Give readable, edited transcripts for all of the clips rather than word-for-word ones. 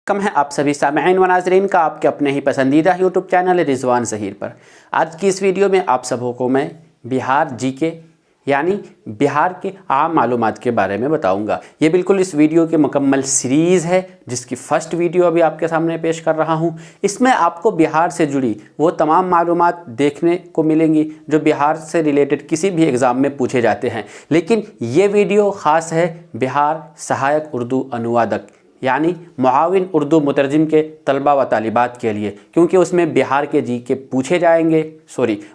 कम है आप सभी सामईन व नाज़रीन का आपके अपने ही पसंदीदा यूट्यूब चैनल रिजवान ज़हीर पर। आज की इस वीडियो में आप सबों को मैं बिहार जीके यानी बिहार के आम मालूमात के बारे में बताऊंगा। ये बिल्कुल इस वीडियो की मुकम्मल सीरीज़ है जिसकी फ़र्स्ट वीडियो अभी आपके सामने पेश कर रहा हूँ। इसमें आपको बिहार से जुड़ी वो तमाम मालूमात देखने को मिलेंगी जो बिहार से रिलेटेड किसी भी एग्ज़ाम में पूछे जाते हैं। लेकिन ये वीडियो ख़ास है बिहार सहायक उर्दू अनुवादक यानी मुआविन उर्दू मुतरजिम के तलबा व तालिबात के लिए, क्योंकि उसमें बिहार के जीके पूछे जाएंगे,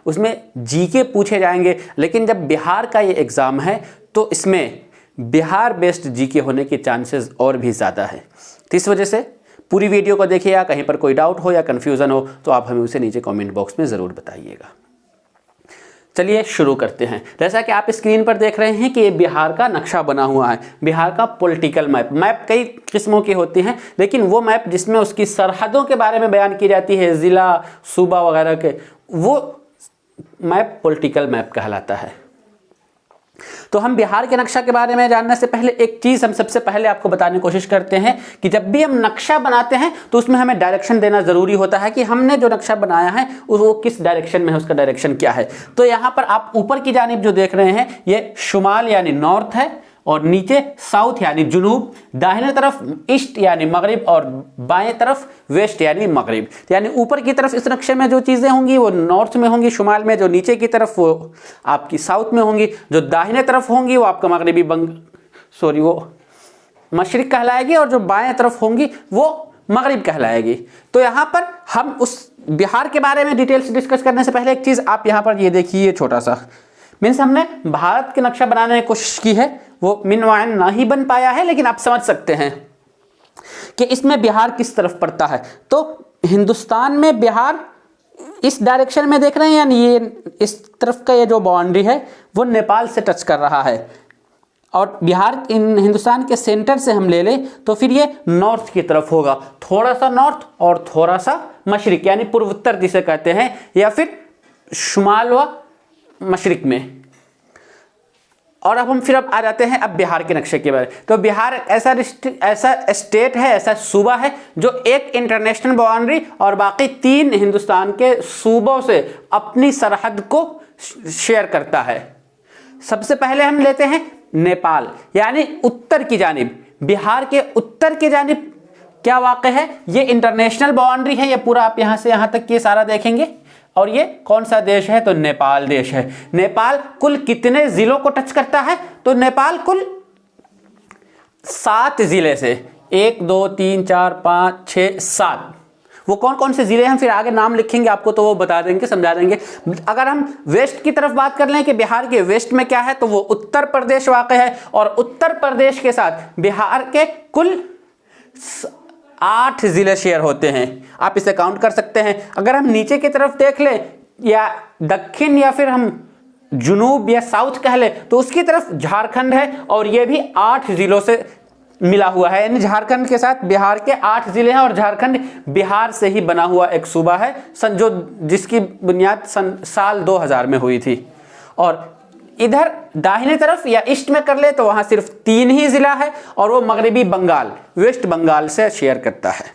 उसमें जीके पूछे जाएंगे। लेकिन जब बिहार का ये एग्ज़ाम है तो इसमें बिहार बेस्ड जीके होने के चांसेस और भी ज़्यादा है। तो इस वजह से पूरी वीडियो को देखिएगा। कहीं पर कोई डाउट हो या कन्फ्यूज़न हो तो आप हमें उसे नीचे कमेंट बॉक्स में ज़रूर बताइएगा। चलिए शुरू करते हैं। जैसा कि आप स्क्रीन पर देख रहे हैं कि ये बिहार का नक्शा बना हुआ है, बिहार का पॉलिटिकल मैप कई किस्मों की होती हैं, लेकिन वो मैप जिसमें उसकी सरहदों के बारे में बयान की जाती है, ज़िला सूबा वगैरह के, वो मैप पॉलिटिकल मैप कहलाता है। तो हम बिहार के नक्शा के बारे में जानने से पहले एक चीज़ हम सबसे पहले आपको बताने की कोशिश करते हैं कि जब भी हम नक्शा बनाते हैं तो उसमें हमें डायरेक्शन देना ज़रूरी होता है कि हमने जो नक्शा बनाया है वो किस डायरेक्शन में है, उसका डायरेक्शन क्या है। तो यहाँ पर आप ऊपर की जानिब जो देख रहे हैं ये शुमाल यानी नॉर्थ है, और नीचे साउथ यानी जुनूब, दाहिने तरफ ईस्ट यानी मगरिब और बाएं तरफ वेस्ट यानी मगरिब। यानी ऊपर की तरफ इस नक्शे में जो चीज़ें होंगी वो नॉर्थ में होंगी शुमाल में, जो नीचे की तरफ वो आपकी साउथ में होंगी, जो दाहिने तरफ होंगी वो आपका मगरिबी वो मशरिक कहलाएगी, और जो बाएं तरफ होंगी वो मगरिब कहलाएगी। तो यहाँ पर हम उस बिहार के बारे में डिटेल्स डिस्कस करने से पहले एक चीज़ आप यहाँ पर ये देखिए, छोटा सा मीन्स हमने भारत के नक्शा बनाने की कोशिश की है, वो मिनवायन ना ही बन पाया है, लेकिन आप समझ सकते हैं कि इसमें बिहार किस तरफ पड़ता है। तो हिंदुस्तान में बिहार इस डायरेक्शन में देख रहे हैं, यानी ये इस तरफ का ये जो बाउंड्री है वो नेपाल से टच कर रहा है, और बिहार हिंदुस्तान के सेंटर से हम ले लें तो फिर ये नॉर्थ की तरफ होगा, थोड़ा सा नॉर्थ और थोड़ा सा मशरिक यानी पूर्वोत्तर जिसे कहते हैं, या फिर शुमाल व मशरिक में। और अब आ जाते हैं अब बिहार के नक्शे के बारे में। तो बिहार ऐसा स्टेट है, ऐसा सूबा है जो एक इंटरनेशनल बाउंड्री और बाकी 3 हिंदुस्तान के सूबों से अपनी सरहद को शेयर करता है। सबसे पहले हम लेते हैं नेपाल, यानी उत्तर की जानिब। बिहार के उत्तर की जानिब क्या वाक़ है, ये इंटरनेशनल बाउंड्री है, ये पूरा आप यहाँ से यहाँ तक ये सारा देखेंगे। और ये कौन सा देश है, तो नेपाल देश है। नेपाल कुल कितने जिलों को टच करता है, तो नेपाल कुल 7 जिले से 1 2 3 4 5 6 7, वो कौन कौन से जिले हैं हम फिर आगे नाम लिखेंगे आपको, तो वो बता देंगे, समझा देंगे। अगर हम वेस्ट की तरफ बात कर लें कि बिहार के वेस्ट में क्या है, तो वो उत्तर प्रदेश वाक़ है, और उत्तर प्रदेश के साथ बिहार के कुल 8 जिले शेयर होते हैं। आप इसे काउंट कर सकते हैं। अगर हम नीचे की तरफ देख लें, या दक्षिण या फिर हम जुनूब या साउथ कह लें, तो उसकी तरफ झारखंड है, और ये भी 8 जिलों से मिला हुआ है। यानी झारखंड के साथ बिहार के 8 जिले हैं, और झारखंड बिहार से ही बना हुआ एक सूबा है जिसकी बुनियाद साल 2000 में हुई थी। और इधर दाहिने तरफ या ईस्ट में कर ले तो वहां सिर्फ 3 ही जिला है, और वो मगरिबी बंगाल वेस्ट बंगाल से शेयर करता है।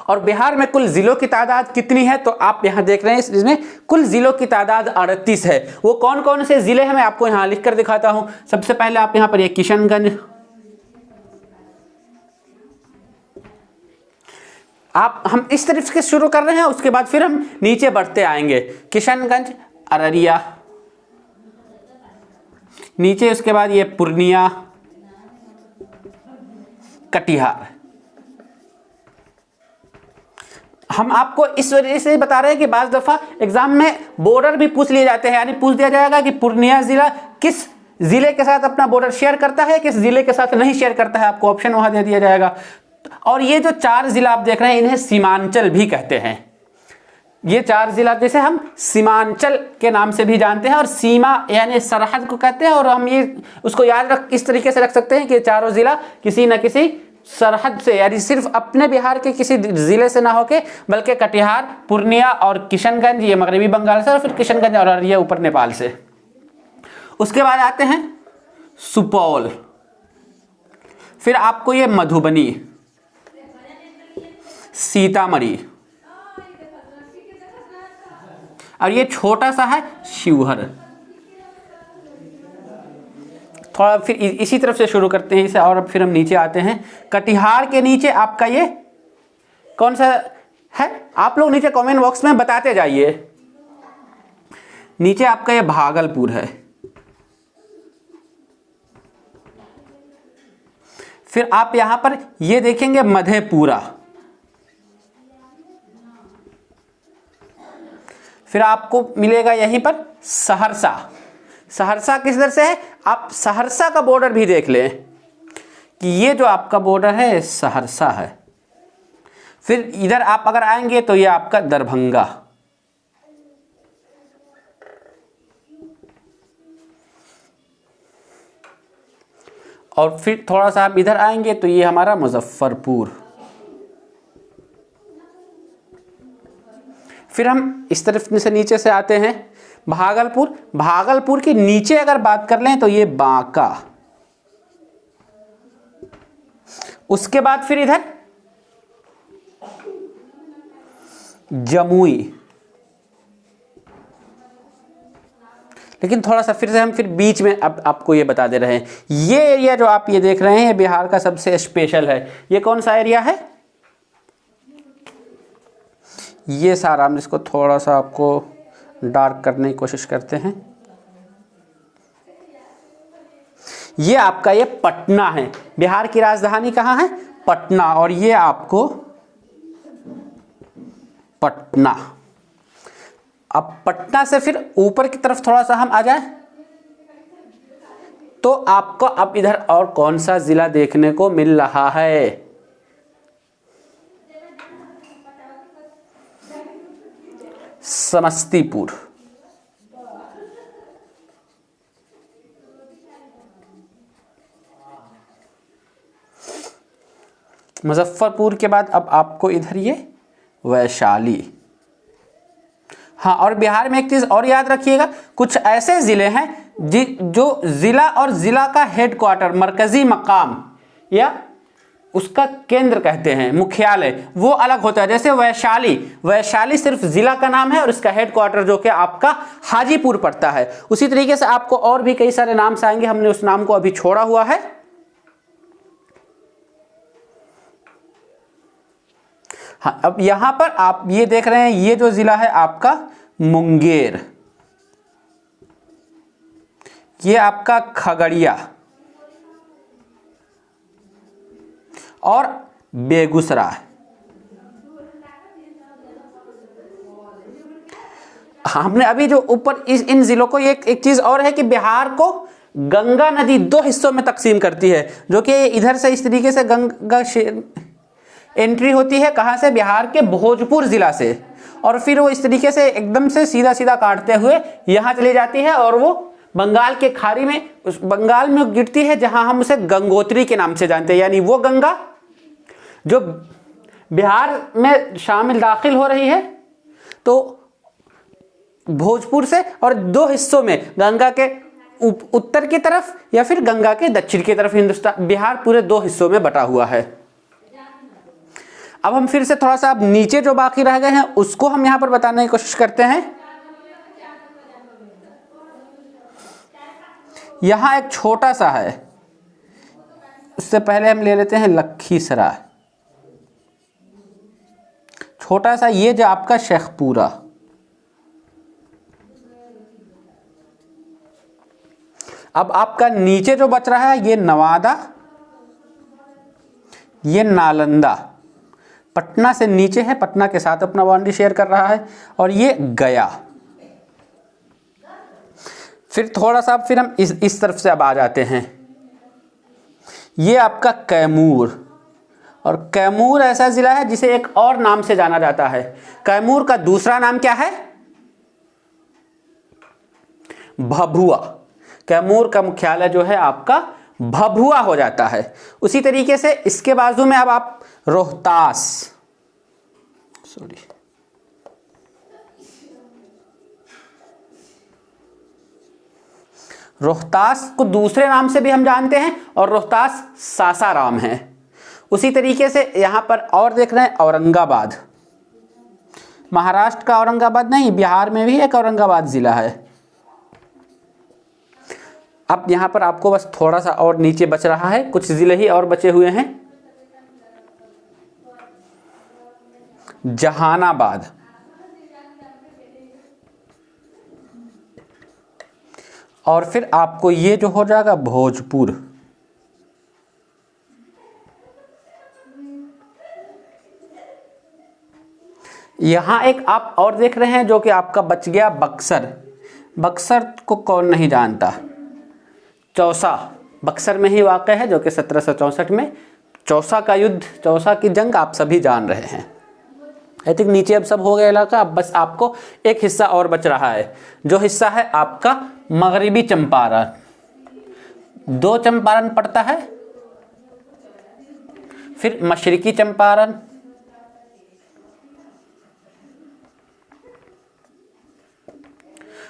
और बिहार में कुल जिलों की तादाद कितनी है, तो आप यहां देख रहे हैं इसमें कुल जिलों की तादाद 38 है। वो कौन कौन से जिले हैं मैं आपको यहां लिख कर दिखाता हूं। सबसे पहले आप यहां पर ये किशनगंज, हम इस तरफ से शुरू कर रहे हैं, उसके बाद फिर हम नीचे बढ़ते आएंगे। किशनगंज, अररिया, नीचे उसके बाद ये पूर्णिया, कटिहार। हम आपको इस वजह से बता रहे हैं कि बाज़ दफ़ा एग्जाम में बॉर्डर भी पूछ लिए जाते हैं, यानी पूछ दिया जाएगा कि पूर्णिया जिला किस जिले के साथ अपना बॉर्डर शेयर करता है, किस जिले के साथ नहीं शेयर करता है, आपको ऑप्शन वहां दे दिया जाएगा। और ये जो 4 जिला आप देख रहे हैं इन्हें सीमांचल भी कहते हैं। ये 4 जिला जैसे हम सीमांचल के नाम से भी जानते हैं, और सीमा यानी सरहद को कहते हैं, और हम ये उसको याद इस तरीके से रख सकते हैं कि चारों जिला किसी न किसी सरहद से, यानी सिर्फ अपने बिहार के किसी जिले से ना होके, बल्कि कटिहार, पूर्णिया और किशनगंज ये मगरबी बंगाल से, और फिर किशनगंज और ये ऊपर नेपाल से। उसके बाद आते हैं सुपौल, फिर आपको ये मधुबनी, सीतामढ़ी, और ये छोटा सा है शिवहर। थोड़ा फिर इसी तरफ से शुरू करते हैं इसे, और अब फिर हम नीचे आते हैं। कटिहार के नीचे आपका ये कौन सा है, आप लोग नीचे कमेंट बॉक्स में बताते जाइए। नीचे आपका ये भागलपुर है। फिर आप यहां पर ये देखेंगे मधेपुरा। फिर आपको मिलेगा यहीं पर सहरसा। सहरसा किस तरह से है, आप सहरसा का बॉर्डर भी देख लें कि ये जो आपका बॉर्डर है सहरसा है। फिर इधर आप अगर आएंगे तो ये आपका दरभंगा, और फिर थोड़ा सा आप इधर आएंगे तो ये हमारा मुजफ्फरपुर। फिर हम इस तरफ से नीचे से आते हैं भागलपुर। भागलपुर के नीचे अगर बात कर लें तो ये बांका। उसके बाद फिर इधर जमुई। लेकिन थोड़ा सा फिर से हम फिर बीच में अब आपको ये बता दे रहे हैं, ये एरिया जो आप ये देख रहे हैं बिहार का सबसे स्पेशल है। ये कौन सा एरिया है, ये सारा, हम इसको थोड़ा सा आपको डार्क करने की कोशिश करते हैं। ये आपका ये पटना है, बिहार की राजधानी कहाँ है, पटना। और ये आपको पटना। अब पटना से फिर ऊपर की तरफ थोड़ा सा हम आ जाए तो आपको अब इधर और कौन सा जिला देखने को मिल रहा है, समस्तीपुर। मुजफ्फरपुर के बाद अब आपको इधर ये वैशाली। हाँ, और बिहार में एक चीज और याद रखिएगा, कुछ ऐसे जिले हैं जो जिला और जिला का हेडक्वार्टर, मरकजी मकाम या उसका केंद्र कहते हैं, मुख्यालय, वो अलग होता है। जैसे वैशाली, वैशाली सिर्फ जिला का नाम है और इसका हेडक्वार्टर जो कि आपका हाजीपुर पड़ता है। उसी तरीके से आपको और भी कई सारे नाम से आएंगे, हमने उस नाम को अभी छोड़ा हुआ है। हाँ, अब यहां पर आप ये देख रहे हैं, ये जो जिला है आपका मुंगेर, ये आपका खगड़िया और बेगूसराय। हमने अभी जो ऊपर इन जिलों को, एक चीज और है कि बिहार को गंगा नदी 2 हिस्सों में तकसीम करती है, जो कि इधर से इस तरीके से गंगा एंट्री होती है, कहां से, बिहार के भोजपुर जिला से, और फिर वो इस तरीके से एकदम से सीधा सीधा काटते हुए यहां चली जाती है और वो बंगाल के खाड़ी में, उस बंगाल में गिरती है, जहां हम उसे गंगोत्री के नाम से जानते हैं। यानी वो गंगा जो बिहार में शामिल दाखिल हो रही है, तो भोजपुर से, और 2 हिस्सों में, गंगा के उत्तर की तरफ या फिर गंगा के दक्षिण की तरफ, हिंदुस्तान, बिहार पूरे 2 हिस्सों में बटा हुआ है। अब हम फिर से थोड़ा सा अब नीचे जो बाकी रह गए हैं उसको हम यहां पर बताने की कोशिश करते हैं। यहां एक छोटा सा है, उससे पहले हम ले लेते हैं लखीसराय। छोटा सा ये जो आपका शेखपुरा। अब आपका नीचे जो बच रहा है ये नवादा, ये नालंदा, पटना से नीचे है, पटना के साथ अपना बाउंड्री शेयर कर रहा है, और ये गया। फिर थोड़ा सा फिर हम इस तरफ से अब आ जाते हैं, ये आपका कैमूर। और कैमूर ऐसा जिला है जिसे एक और नाम से जाना जाता है। कैमूर का दूसरा नाम क्या है, भभुआ। कैमूर का मुख्यालय जो है आपका भभुआ हो जाता है। उसी तरीके से इसके बाजू में अब आप रोहतास, रोहतास को दूसरे नाम से भी हम जानते हैं, और रोहतास सासाराम है। उसी तरीके से यहाँ पर और देख रहे हैं औरंगाबाद, महाराष्ट्र का औरंगाबाद नहीं, बिहार में भी एक औरंगाबाद जिला है। अब यहाँ पर आपको बस थोड़ा सा और नीचे बच रहा है, कुछ जिले ही और बचे हुए हैं। जहानाबाद, और फिर आपको ये जो हो जाएगा भोजपुर, यहाँ एक आप और देख रहे हैं जो कि आपका बच गया बक्सर। बक्सर को कौन नहीं जानता, चौसा बक्सर में ही वाक़ है, जो कि 1764 में चौसा का युद्ध, चौसा की जंग आप सभी जान रहे हैं। आई थिंक नीचे अब सब हो गया इलाका। अब बस आपको एक हिस्सा और बच रहा है, जो हिस्सा है आपका मगरिबी चंपारण। 2 चंपारण पड़ता है, फिर मशरिकी चंपारण,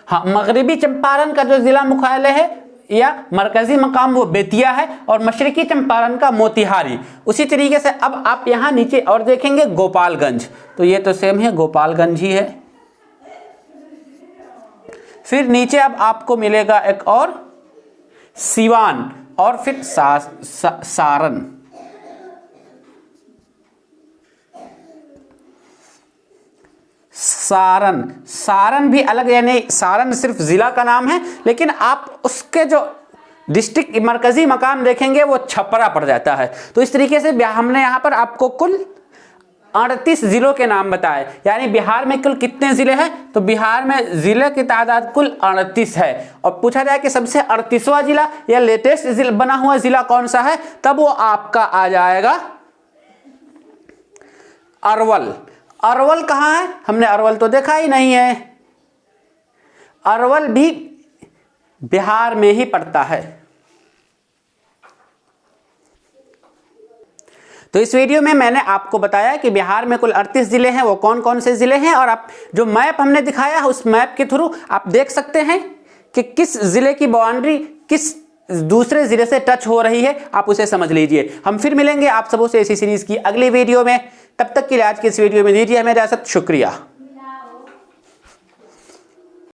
हाँ मगरिबी चंपारण का जो जिला मुख्यालय है या मरकजी मकाम वो बेतिया है, और मशरिकी चंपारण का मोतिहारी। उसी तरीके से अब आप यहाँ नीचे और देखेंगे गोपालगंज, तो ये तो सेम है, गोपालगंज ही है। फिर नीचे अब आपको मिलेगा एक और सिवान, और फिर सारण। सारण भी अलग, यानी सारण सिर्फ जिला का नाम है, लेकिन आप उसके जो डिस्ट्रिक्ट मरकजी मकाम देखेंगे वो छपरा पड़ जाता है। तो इस तरीके से हमने यहाँ पर आपको कुल 38 जिलों के नाम बताए। यानी बिहार में कुल कितने जिले हैं, तो बिहार में जिले की तादाद कुल 38 है। और पूछा जाए कि सबसे 38वां जिला या लेटेस्ट जिला बना हुआ जिला कौन सा है, तब वो आपका आ जाएगा अरवल। अरवल कहाँ है, हमने अरवल तो देखा ही नहीं है। अरवल भी बिहार में ही पड़ता है। तो इस वीडियो में मैंने आपको बताया कि बिहार में कुल 38 जिले हैं, वो कौन कौन से जिले हैं, और आप जो मैप हमने दिखाया है उस मैप के थ्रू आप देख सकते हैं कि किस जिले की बाउंड्री किस दूसरे जिले से टच हो रही है, आप उसे समझ लीजिए। हम फिर मिलेंगे आप सबों से इसी सीरीज की अगली वीडियो में। तब तक के लिए आज की इस वीडियो में दीजिए हमें इजाजत। शुक्रिया।